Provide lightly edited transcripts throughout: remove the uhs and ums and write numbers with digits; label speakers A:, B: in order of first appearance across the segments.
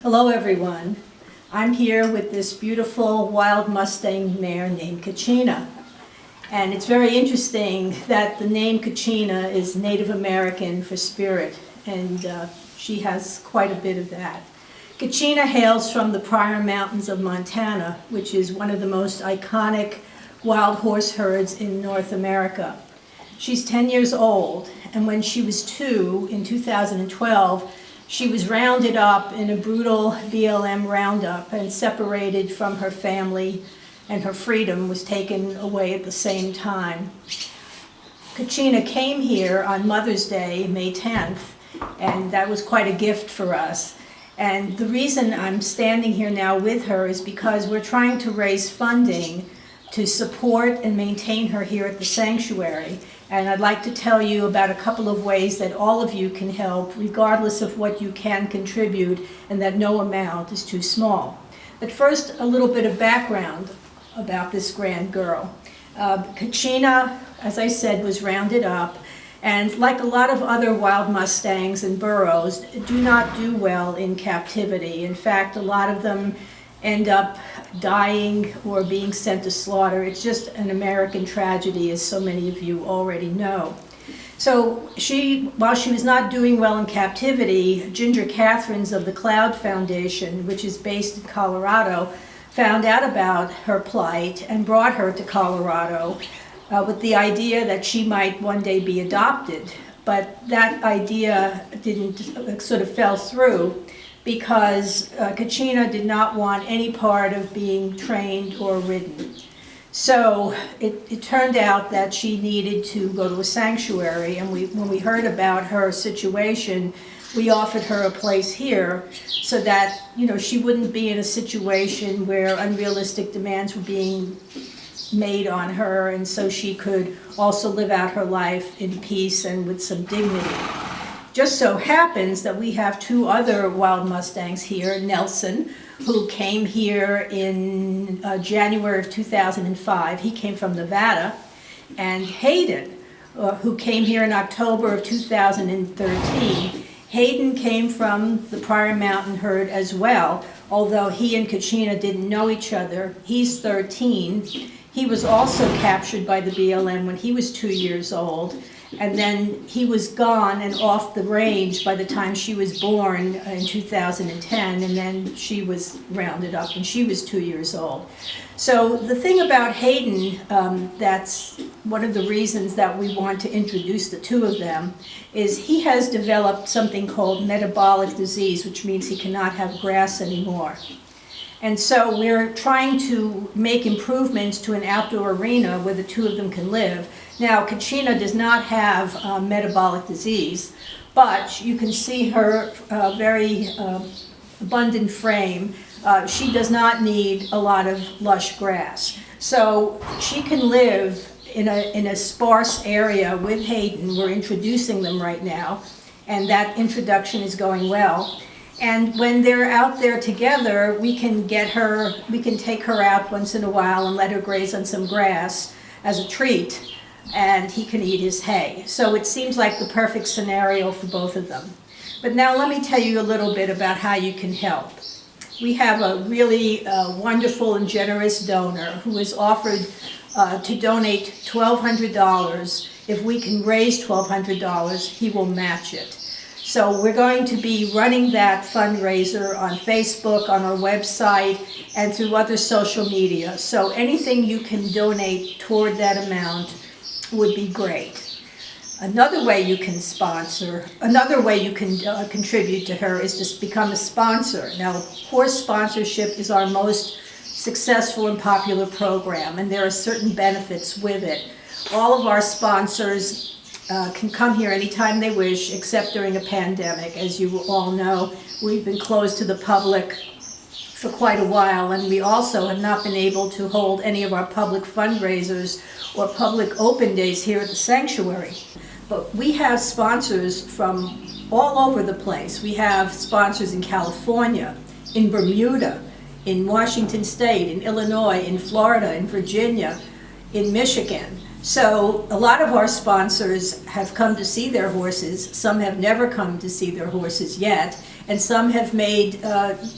A: Hello everyone. I'm here with this beautiful wild Mustang mare named Kachina. And it's very interesting that the name Kachina is Native American for spirit, and she has quite a bit of that. Kachina hails from the Pryor Mountains of Montana, which is one of the most iconic wild horse herds in North America. She's 10 years old, and when she was 2 in 2012, she was rounded up in a brutal BLM roundup and separated from her family, and her freedom was taken away at the same time. Kachina came here on Mother's Day, May 10th, and that was quite a gift for us. And the reason I'm standing here now with her is because we're trying to raise funding to support and maintain her here at the sanctuary. And I'd like to tell you about a couple of ways that all of you can help, regardless of what you can contribute, and that no amount is too small. But first, a little bit of background about this grand girl. Kachina, as I said, was rounded up, and like a lot of other wild Mustangs and burros, do not do well in captivity. In fact, a lot of them end up dying or being sent to slaughter. It's just an American tragedy, as so many of you already know. So while she was not doing well in captivity, Ginger Catherines of the Cloud Foundation, which is based in Colorado, found out about her plight and brought her to Colorado with the idea that she might one day be adopted. But that idea sort of fell through, because Kachina did not want any part of being trained or ridden. So it turned out that she needed to go to a sanctuary, and when we heard about her situation, we offered her a place here so that she wouldn't be in a situation where unrealistic demands were being made on her, and so she could also live out her life in peace and with some dignity. Just so happens that we have 2 other wild Mustangs here, Nelson, who came here in January of 2005. He came from Nevada, and Hayden, who came here in October of 2013. Hayden came from the Pryor Mountain herd as well, although he and Kachina didn't know each other. He's 13. He was also captured by the BLM when he was 2 years old. And then he was gone and off the range by the time she was born in 2010, and then she was rounded up when she was 2 years old. So the thing about Hayden, that's one of the reasons that we want to introduce the 2 of them, is he has developed something called metabolic disease, which means he cannot have grass anymore. And so we're trying to make improvements to an outdoor arena where the 2 of them can live. Now, Kachina does not have metabolic disease, but you can see her very abundant frame. She does not need a lot of lush grass. So she can live in a sparse area with Hayden. We're introducing them right now, and that introduction is going well. And when they're out there together, we can take her out once in a while and let her graze on some grass as a treat, and he can eat his hay. So it seems like the perfect scenario for both of them. But now let me tell you a little bit about how you can help. We have a really wonderful and generous donor who has offered to donate $1,200. If we can raise $1,200, he will match it. So we're going to be running that fundraiser on Facebook, on our website, and through other social media. So anything you can donate toward that amount would be great. Another way you can contribute to her is to become a sponsor. Now, horse sponsorship is our most successful and popular program, and there are certain benefits with it. All of our sponsors can come here anytime they wish, except during a pandemic. As you all know, we've been closed to the public for quite a while, and we also have not been able to hold any of our public fundraisers or public open days here at the sanctuary. But we have sponsors from all over the place. We have sponsors in California, in Bermuda, in Washington State, in Illinois, in Florida, in Virginia, in Michigan. So a lot of our sponsors have come to see their horses. Some have never come to see their horses yet, and some have made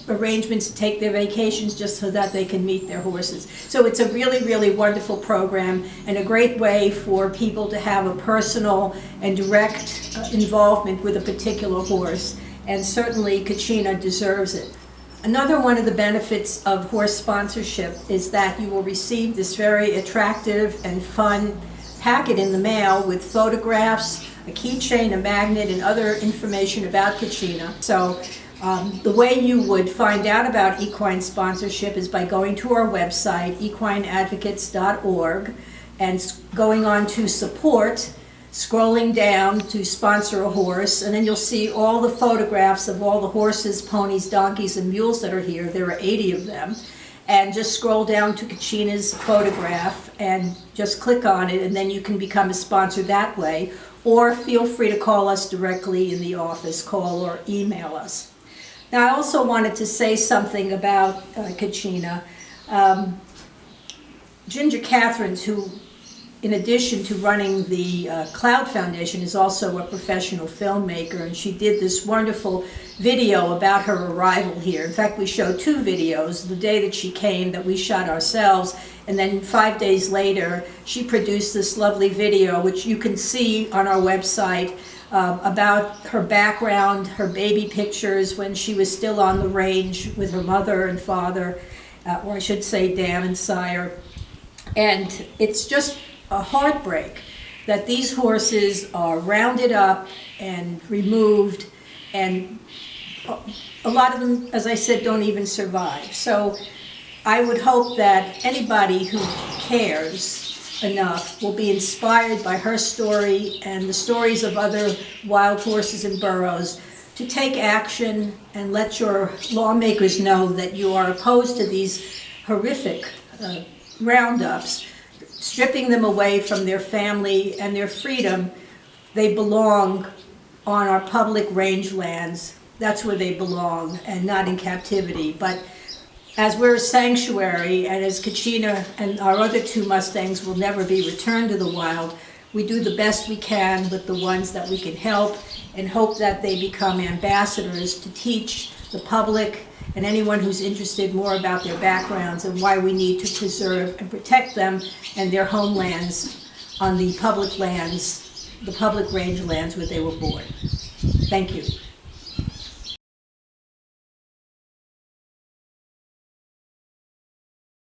A: arrangements to take their vacations just so that they can meet their horses. So it's a really, really wonderful program and a great way for people to have a personal and direct involvement with a particular horse, and certainly Kachina deserves it. Another one of the benefits of horse sponsorship is that you will receive this very attractive and fun packet in the mail with photographs, a keychain, a magnet, and other information about Kachina. So the way you would find out about equine sponsorship is by going to our website, equineadvocates.org, and going on to support, scrolling down to sponsor a horse, and then you'll see all the photographs of all the horses, ponies, donkeys, and mules that are here. There are 80 of them. And just scroll down to Kachina's photograph and just click on it, and then you can become a sponsor that way. Or feel free to call us directly in the office, call or email us. Now, I also wanted to say something about Kachina. Ginger Catherines, who in addition to running the Cloud Foundation, is also a professional filmmaker, and she did this wonderful video about her arrival here. In fact, we showed 2 videos, the day that she came that we shot ourselves, and then 5 days later she produced this lovely video, which you can see on our website, about her background, her baby pictures when she was still on the range with her mother and father, or I should say dam and sire. And it's just a heartbreak that these horses are rounded up and removed, and a lot of them, as I said, don't even survive. So I would hope that anybody who cares enough will be inspired by her story and the stories of other wild horses and burros to take action and let your lawmakers know that you are opposed to these horrific roundups, stripping them away from their family and their freedom. They belong on our public rangelands. That's where they belong, and not in captivity. But as we're a sanctuary, and as Kachina and our other 2 Mustangs will never be returned to the wild, we do the best we can with the ones that we can help, and hope that they become ambassadors to teach the public and anyone who's interested more about their backgrounds and why we need to preserve and protect them and their homelands on the public lands, the public range lands where they were born. Thank you.